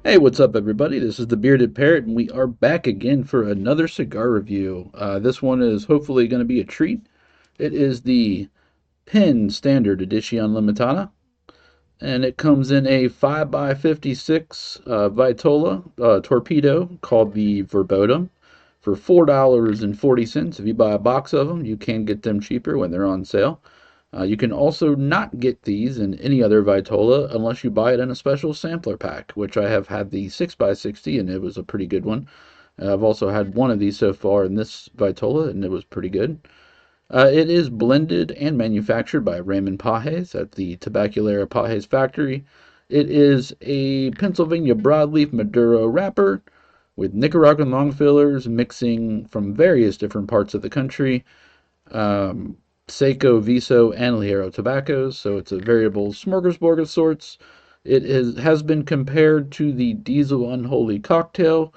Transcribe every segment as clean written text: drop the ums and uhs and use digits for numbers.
Hey, what's up, everybody? This is the Bearded Parrot, and we are back again for another cigar review. This one is hopefully going to be a treat. It is the Penn Standard Edicion Limitada, and it comes in a 5x56 Vitola torpedo called the Verboten for $4.40. If you buy a box of them, you can get them cheaper when they're on sale. You can also not get these in any other Vitola unless you buy it in a special sampler pack, which I have had the 6x60 and it was a pretty good one. I've also had one of these so far in this Vitola and it was pretty good. It is blended and manufactured by Raymond Pages at the Tabacalera Pages factory. It is a Pennsylvania broadleaf Maduro wrapper with Nicaraguan long fillers mixing from various different parts of the country. Um, Seco, Viso, and Ligero tobaccos, so it's a variable smorgasbord of sorts. Has been compared to the Diesel Unholy Cocktail,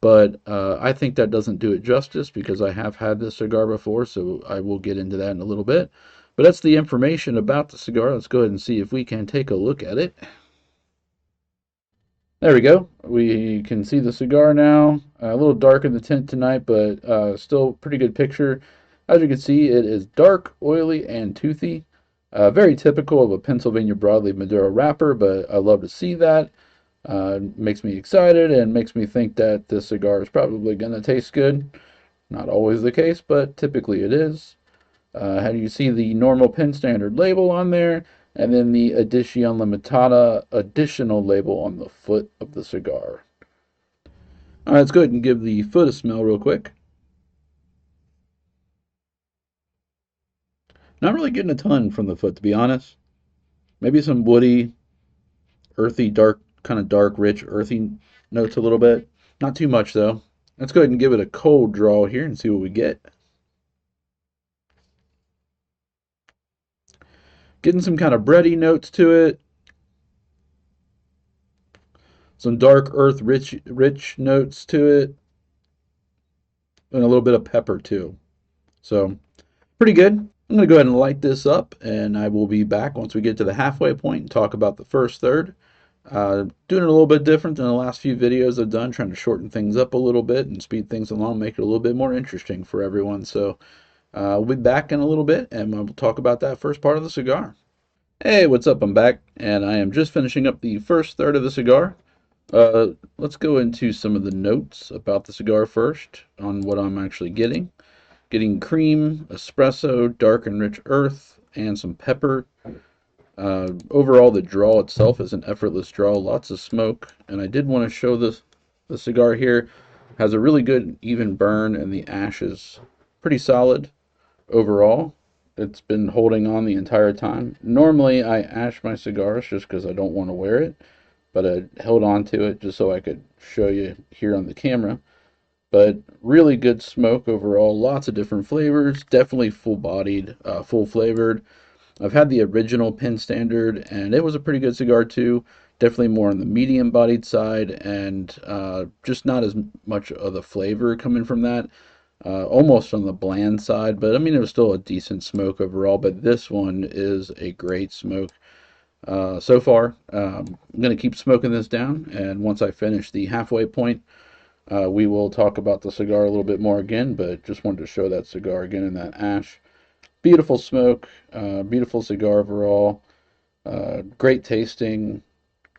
but I think that doesn't do it justice because I have had this cigar before, so I will get into that in a little bit. But that's the information about the cigar. Let's go ahead and see if we can take a look at it. There we go. We can see the cigar now. A little dark in the tint tonight, but still pretty good picture. As you can see, it is dark, oily, and toothy. Very typical of a Pennsylvania broadleaf Maduro wrapper, but I love to see that. Makes me excited and makes me think that this cigar is probably going to taste good. Not always the case, but typically it is. How do you see the normal Penn Standard label on there, and then the Edicion Limitada additional label on the foot of the cigar. All right, let's go ahead and give the foot a smell real quick. Not really getting a ton from the foot, to be honest. Maybe some woody, earthy, dark, kind of dark, rich, earthy notes a little bit. Not too much, though. Let's go ahead and give it a cold draw here and see what we get. Getting some kind of bready notes to it. Some dark earth, rich notes to it. And a little bit of pepper, too. So, pretty good. I'm going to go ahead and light this up, and I will be back once we get to the halfway point and talk about the first third. Doing it a little bit different than the last few videos I've done, trying to shorten things up a little bit and speed things along, make it a little bit more interesting for everyone. So we'll be back in a little bit, and we'll talk about that first part of the cigar. Hey, what's up? I'm back, and I am just finishing up the first third of the cigar. Let's go into some of the notes about the cigar first on what I'm actually getting. Getting cream, espresso, dark and rich earth, and some pepper. Overall, the draw itself is an effortless draw, lots of smoke, and I did want to show this. The cigar here has a really good even burn, and the ash is pretty solid overall. It's been holding on the entire time. Normally, I ash my cigars just because I don't want to wear it, but I held on to it just so I could show you here on the camera. But really good smoke overall, lots of different flavors, definitely full-bodied, full-flavored. I've had the original Penn Standard, and it was a pretty good cigar too. Definitely more on the medium-bodied side, and just not as much of the flavor coming from that. Almost on the bland side, but I mean it was still a decent smoke overall. But this one is a great smoke so far. I'm gonna keep smoking this down, and once I finish the halfway point, we will talk about the cigar a little bit more again. But just wanted to show that cigar again in that ash. Beautiful smoke, beautiful cigar overall, great tasting,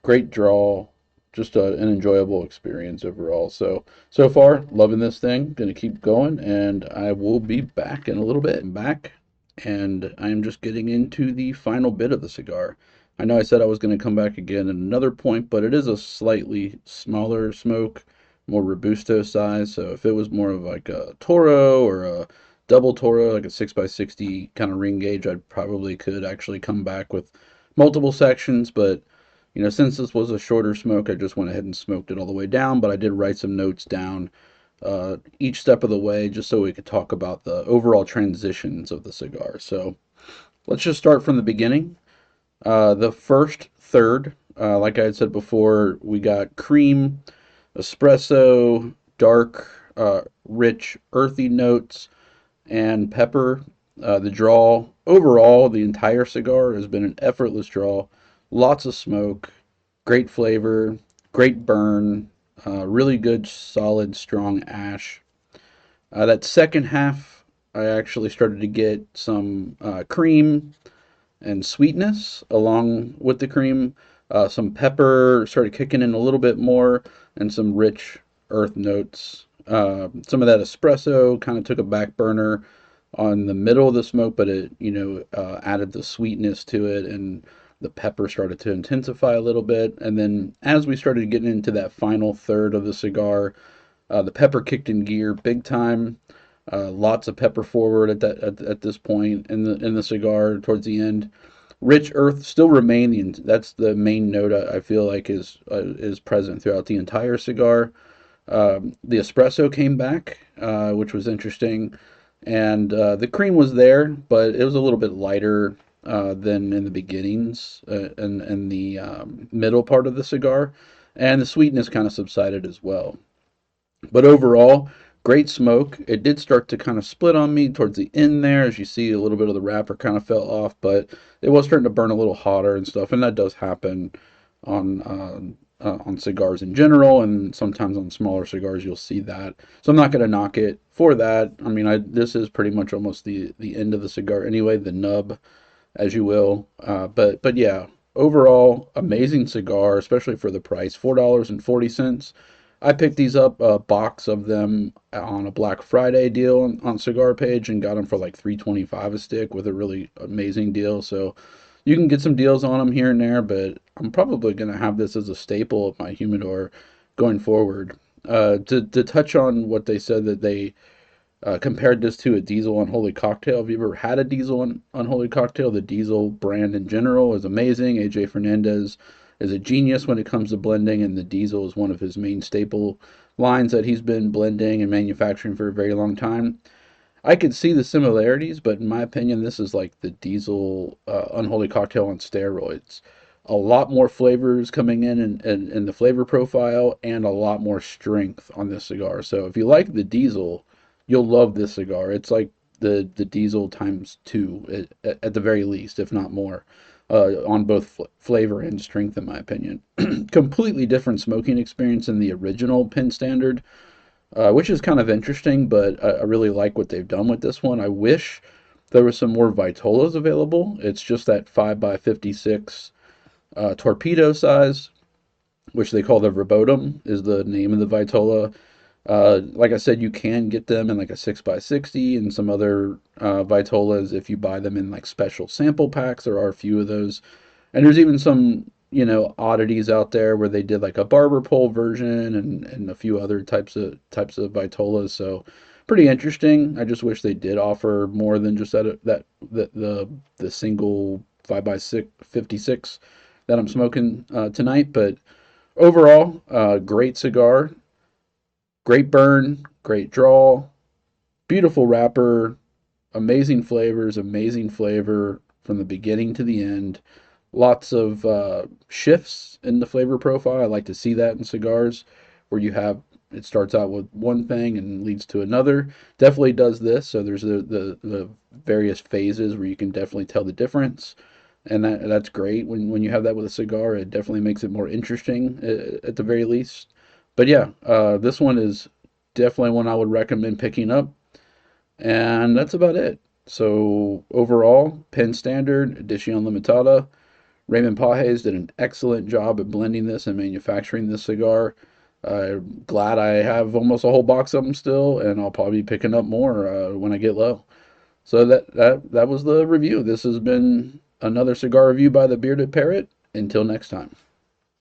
great draw, just an enjoyable experience overall. So far, loving this thing. Gonna keep going, and I will be back in a little bit. I'm back, and I am just getting into the final bit of the cigar. I know I said I was going to come back again at another point, but it is a slightly smaller smoke, more Robusto size. So if it was more of like a Toro or a double Toro, like a 6x60 kind of ring gauge, I probably could actually come back with multiple sections. But since this was a shorter smoke, I just went ahead and smoked it all the way down. But I did write some notes down each step of the way just so we could talk about the overall transitions of the cigar. So let's just start from the beginning. The first third, like I had said before, we got cream, espresso, dark, rich, earthy notes, and pepper. The draw, overall, the entire cigar has been an effortless draw. Lots of smoke, great flavor, Great burn, really good, solid, strong ash. That second half, I actually started to get some cream and sweetness along with the cream. Some pepper started kicking in a little bit more, and some rich earth notes. Some of that espresso kind of took a back burner on the middle of the smoke, but it added the sweetness to it, and the pepper started to intensify a little bit. And then as we started getting into that final third of the cigar, the pepper kicked in gear big time. Lots of pepper forward at this point in the cigar towards the end. Rich earth still remaining. That's the main note I feel like is present throughout the entire cigar. The espresso came back, which was interesting, and the cream was there, but it was a little bit lighter than in the beginnings and the middle part of the cigar, and the sweetness kind of subsided as well. But overall, great smoke. It did start to kind of split on me towards the end there. As you see, a little bit of the wrapper kind of fell off, but it was starting to burn a little hotter and stuff. And that does happen on cigars in general, and sometimes on smaller cigars you'll see that. So I'm not going to knock it for that. I mean, this is pretty much almost the end of the cigar anyway, the nub, as you will. But yeah, overall, amazing cigar, especially for the price, $4.40. I picked these up, a box of them on a Black Friday deal on Cigar Page, and got them for like 3.25 a stick with a really amazing deal. So you can get some deals on them here and there, but I'm probably going to have this as a staple of my humidor going forward. To touch on what they said, that they compared this to a Diesel Unholy Cocktail. Have you ever had a Diesel Unholy Cocktail? The Diesel brand in general is amazing. AJ Fernandez is a genius when it comes to blending, and the Diesel is one of his main staple lines that he's been blending and manufacturing for a very long time. I could see the similarities, but in my opinion, this is like the Diesel Unholy Cocktail on steroids. A lot more flavors coming in the flavor profile, and a lot more strength on this cigar. So if you like the Diesel, you'll love this cigar. It's like the Diesel times two at the very least, if not more, on both flavor and strength, in my opinion. Completely different smoking experience than the original Penn Standard, which is kind of interesting, but I really like what they've done with this one. I wish there was some more Vitolas available. It's just that 5x56 torpedo size, which they call the Verboten, is the name of the Vitola. Like I said, you can get them in like a 6x60 and some other Vitolas if you buy them in like special sample packs. There are a few of those. And there's even some, oddities out there where they did like a barber pole version and a few other types of Vitolas. So pretty interesting. I just wish they did offer more than just the single 5x56 that I'm smoking tonight. But overall, great cigar. Great burn, great draw, beautiful wrapper, amazing flavors, amazing flavor from the beginning to the end. Lots of shifts in the flavor profile. I like to see that in cigars, where it starts out with one thing and leads to another. Definitely does this. So there's the various phases where you can definitely tell the difference, and that's great when you have that with a cigar. It definitely makes it more interesting at the very least. But yeah, this one is definitely one I would recommend picking up. And that's about it. So overall, Penn Standard, Edicion Limitada. Raymond Pages did an excellent job at blending this and manufacturing this cigar. Glad I have almost a whole box of them still, and I'll probably be picking up more when I get low. So that was the review. This has been another cigar review by the Bearded Parrot. Until next time.